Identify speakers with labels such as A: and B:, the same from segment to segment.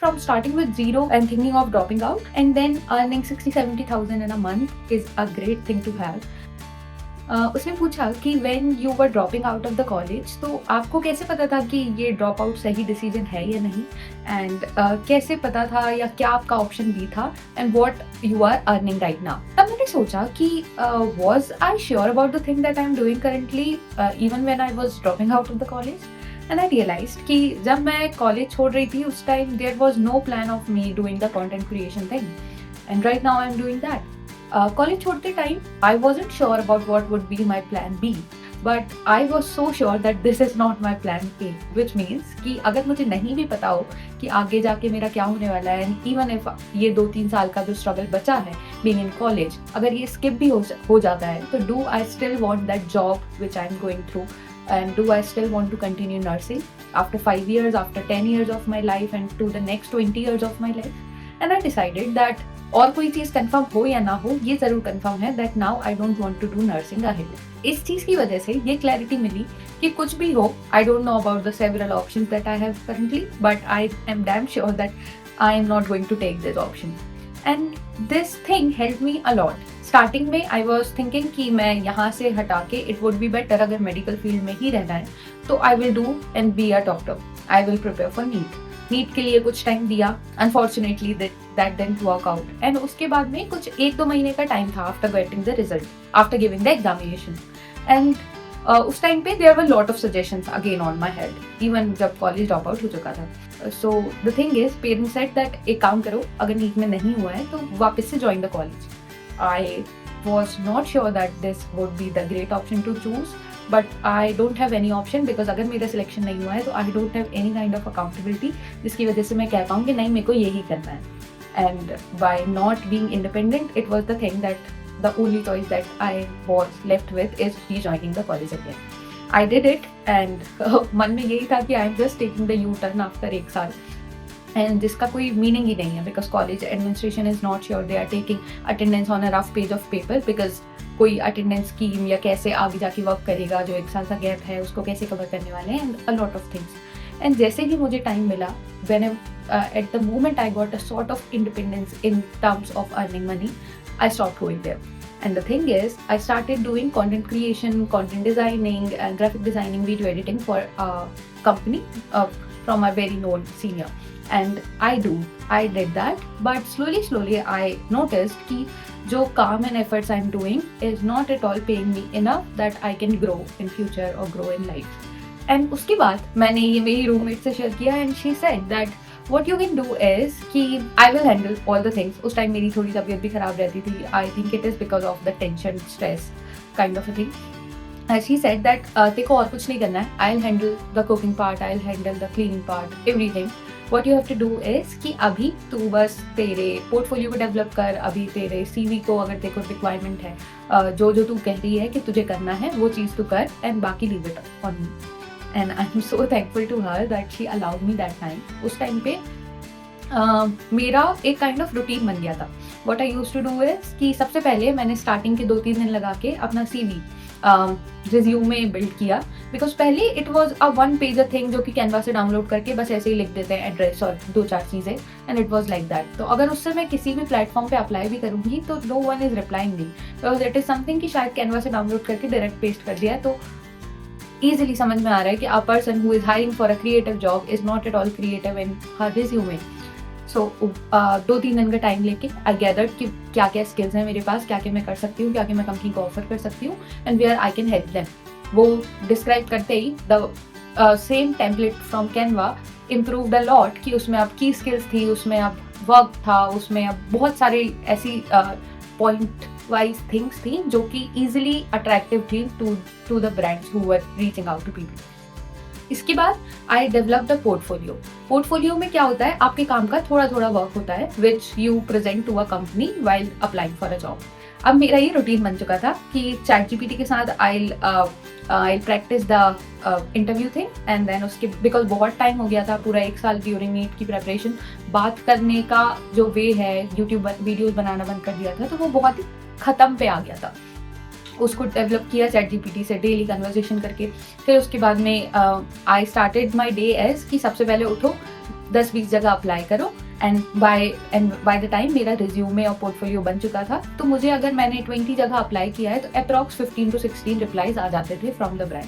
A: From starting with zero and thinking of dropping out and then earning 60-70,000 in a month is a great thing to have. उसने पूछा कि when you were dropping out of the college तो आपको कैसे पता था कि ये ड्रॉप आउट सही डिसीजन है या नहीं, एंड कैसे पता था या क्या आपका ऑप्शन बी था, and what you are earning right now. तब मैंने सोचा कि was I sure about the thing that I am doing currently even when I was dropping out of the college. And I realised कि जब मैं college छोड़ रही थी उस time there was no plan of me doing the content creation thing, and right now I am doing that. College छोड़ते time I wasn't sure about what would be my plan B, but I was so sure that this is not my plan A, which means कि अगर मुझे नहीं भी पता हो कि आगे जाके मेरा क्या होने वाला है, and even if ये 2-3 साल का जो स्ट्रगल बचा है being in college, अगर ये skip भी हो जाता है तो do I still want that job which I'm going through, and do I still want to continue nursing after 5 years, after 10 years of my life and to the next 20 years of my life? And I decided that और कोई चीज़ confirm हो या ना हो, ये ज़रूर confirm है that now I don't want to do nursing ahead. इस चीज़ की वजह से ये क्लैरिटी मिली कि कुछ भी हो, I don't know about the several options that I have currently, but I am damn sure that I am not going to take this option, and this thing help me a lot. Starting में I was thinking कि मैं यहाँ से हटा के it would be better अगर medical field में ही रहना है तो I will do and be a doctor, I will prepare for NEET के लिए कुछ टाइम दिया। Unfortunately that didn't work out, and उसके बाद में कुछ 1-2 महीने का टाइम था after getting the result, after giving the examination, and उस टाइम पे there were lot of suggestions again on my head, even जब कॉलेज ड्रॉप आउट हो चुका था। So the thing is parents said that एक काम करो, अगर नीट में नहीं हुआ है तो वापस से join the college. I was not sure that this would be the great option to choose, but I don't have any option because अगर मेरा सिलेक्शन नहीं हुआ है तो I don't have any kind of accountability जिसकी वजह से मैं कह पाऊँ कि नहीं मेरे को यही करना है। And by not being independent, it was the thing that the only choice that I was left with is rejoining the college again. I did it and मन में यही था कि I am just taking the U-turn after 1 साल, and जिसका कोई meaning ही नहीं है because college administration is not sure they are taking attendance on a rough page of paper, because कोई अटेंडेंस स्कीम या कैसे आगे जाके वर्क करेगा, जो 1 साल का गैप है उसको कैसे कवर करने वाले हैं, and a lot of things. And जैसे ही मुझे टाइम मिला, when at the moment I got a sort of independence in terms of earning money, I stopped going there. And the thing is, I started doing content creation, content designing, and graphic designing, video editing for a company from a very known senior. And I did that, but slowly I noticed कि जो काम and efforts I'm doing is not at all paying me enough that I can grow in future or grow in life. And उसके बाद मैंने ये मेरी roommate से share किया, and she said that what you can do is कि I will handle all the things. उस time मेरी थोड़ी तबीयत भी खराब रहती थी, I think it is because of the tension, stress kind of a thing. She said that तेरे को और कुछ नहीं करना है, I'll handle the cooking part, I'll handle the cleaning part, everything. What you have to do is कि अभी तू बस तेरे पोर्टफोलियो को डेवलप कर, अभी तेरे CV को अगर तेरे को रिक्वायरमेंट है, जो तू कह रही है कि तुझे करना है वो चीज़ तू कर, एंड बाकी leave it on me. And I am so thankful to her that she allowed me that time. उस टाइम पे मेरा एक काइंड ऑफ रूटीन बन गया था। What I used to do is कि सबसे पहले मैंने स्टार्टिंग के 2-3 दिन लगा के अपना CV रिज्यूमे बिल्ड किया, बिकॉज पहले it was a 1 pager thing जो कि कैनवा से डाउनलोड करके बस ऐसे ही लिख देते हैं एड्रेस और 2-4 चीज़ें, and it was like that. तो अगर उससे मैं किसी भी प्लेटफॉर्म पे अप्लाई भी करूँगी तो no one is replying me, because it is something कि शायद कैनवा से डाउनलोड करके डायरेक्ट पेस्ट कर दिया है, तो ईजिली समझ में आ रहा है कि a person who is hiring for a creative job is not at all creative in her resume. So 2-3 दिन का टाइम लेके आई गैदर्ड कि क्या क्या स्किल्स हैं मेरे पास, क्या क्या मैं कर सकती हूँ, क्या क्या मैं कंपनी को ऑफर कर सकती हूँ, and where I can help them. वो डिस्क्राइब करते ही the same template from Canva improved a lot कि उसमें अब की स्किल्स थी, उसमें अब वर्क था, उसमें अब बहुत सारी ऐसी पॉइंट वाइज थिंग्स थी जो कि ईजिली अट्रैक्टिव थी to the brands who were reaching out to people. इसके बाद I develop the portfolio. Portfolio में क्या होता है, आपके काम का थोड़ा थोड़ा वर्क होता है which you present to a company while applying for a job. अब मेरा ये रूटीन बन चुका था कि ChatGPT के साथ I practice the interview thing, and then उसके बिकॉज बहुत टाइम हो गया था, पूरा 1 साल ड्यूरिंग नीट की प्रेपरेशन बात करने का जो वे है, यूट्यूब वीडियोज बनाना बंद कर दिया था, तो वो बहुत ही ख़त्म पे आ गया था। उसको डेवलप किया ChatGPT से डेली कन्वर्सेशन करके। फिर उसके बाद में I started my day as कि सबसे पहले उठो, 10-20 जगह अप्लाई करो एंड बाय द टाइम मेरा रिज्यूमे और पोर्टफोलियो बन चुका था, तो मुझे अगर मैंने 20 जगह अप्लाई किया है तो अप्रॉक्स 15 to 16 रिप्लाईज आ जाते थे फ्रॉम द ब्रांच।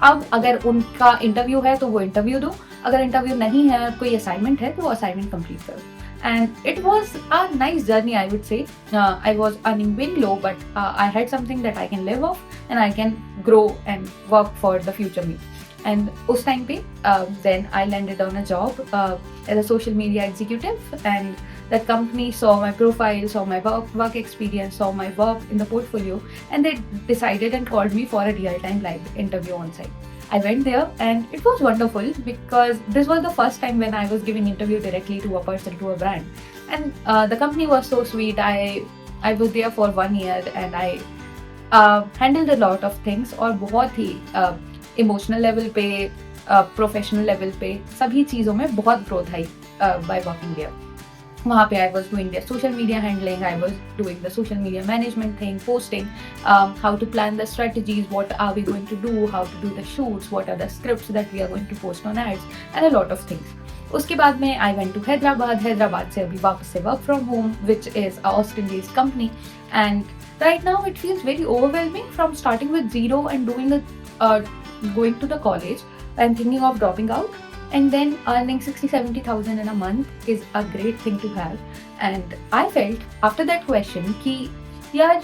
A: अब अगर उनका इंटरव्यू है तो वो इंटरव्यू दो, अगर इंटरव्यू नहीं है, कोई असाइनमेंट है तो वो असाइनमेंट कंप्लीट करो। And it was a nice journey, I would say. I was earning very low, but I had something that I can live off and I can grow and work for the future me. And उस time पे then I landed on a job as a social media executive, and that company saw my profile, saw my work experience, saw my work in the portfolio, and they decided and called me for a real-time live interview on site. I went there and it was wonderful because this was the first time when I was giving interview directly to a person, to a brand, and the company was so sweet. I was there for 1 year and I handled a lot of things और बहुत ही emotional level पे, professional level पे सभी चीज़ों में बहुत growth आई बाय वर्किंग देयर। वहाँ पे I was doing the social media handling, I was doing the social media management thing, posting, how to plan the strategies, what are we going to do, how to do the shoots, what are the scripts that we are going to post on ads and a lot of things. उसके बाद में I went to Hyderabad से अभी वापस से work from home, which is a Austin based company, and right now it feels very overwhelming from starting with zero and going to the college and thinking of dropping out, and then earning 60-70,000 in a month is a great thing to have. And I felt after that question कि यार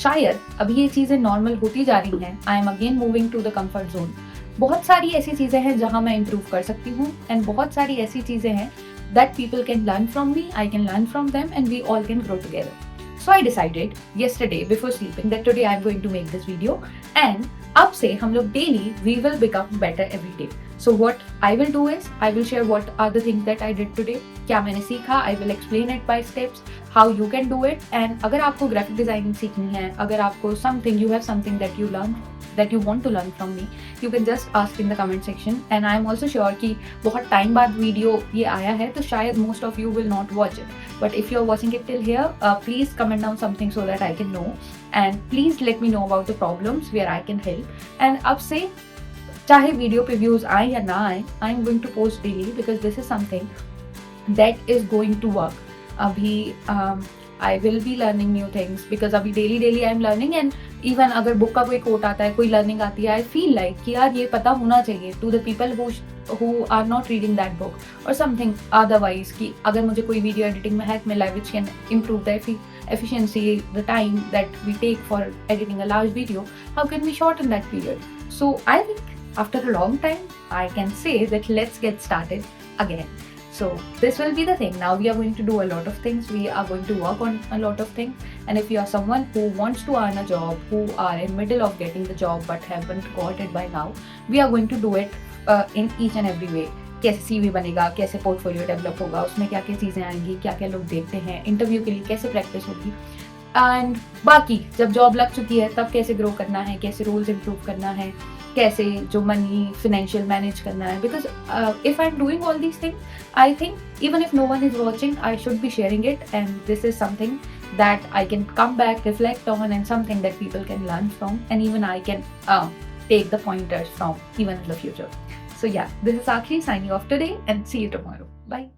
A: शायद अभी ये चीज़ें normal होती जा रही हैं, I am again moving to the comfort zone. बहुत सारी ऐसी चीज़ें हैं जहाँ मैं इम्प्रूव कर सकती हूँ, एंड बहुत सारी ऐसी चीज़ें हैं that people can learn from me, I can learn from them, and we all can grow together. So I decided yesterday before sleeping that today I'm going to make this video, and अब से हम लोग daily we will become better every day. So what I will do is I will share what are the things that I did today, क्या मैंने सीखा, I will explain it by steps, how you can do it. And अगर आपको graphic designing सीखनी है, अगर आपको you have something that you learn, that you want to learn from me, you can just ask in the comment section. And I am also sure कि बहुत time बाद video ये आया है तो शायद most of you will not watch it. But if you are watching it till here, please comment down something so that I can know. And please let me know about the problems where I can help. And अब से चाहे video पे views आए या ना आए, I am going to post daily because this is something that is going to work. अभी I will be learning new things because अभी daily I am learning, and even अगर बुक का कोई कोट आता है, कोई लर्निंग आती है, आई फील लाइक कि यार ये पता होना चाहिए to the people who are not reading that book or something otherwise, कि अगर मुझे कोई वीडियो एडिटिंग में हैक मिला है which can improve the efficiency, the time that we take for editing a large video, how can we shorten that period? So I think after a long time I can say that let's get started again. So this will be the thing. Now we are going to do a lot of things. We are going to work on a lot of things. And if you are someone who wants to earn a job, who are in middle of getting the job but haven't got it by now, we are going to do it in each and every way. कैसे CV बनेगा, कैसे portfolio develop होगा, उसमें क्या क्या चीज़ें आएंगी, क्या क्या लोग देखते हैं, इंटरव्यू के लिए कैसे प्रैक्टिस होगी, एंड बाकी जब जॉब लग चुकी है तब कैसे ग्रो करना है, कैसे रोल्स इम्प्रूव करना है, कैसे जो मनी फिनेंशियल मैनेज करना है. Because if I am doing all these things, I think even if no one is watching, I should be sharing it, and this is something that I can come back, reflect on, and something that people can learn from, and even I can take the pointers from even in the future. So yeah, this is Sakshi signing off today, and see you tomorrow. Bye.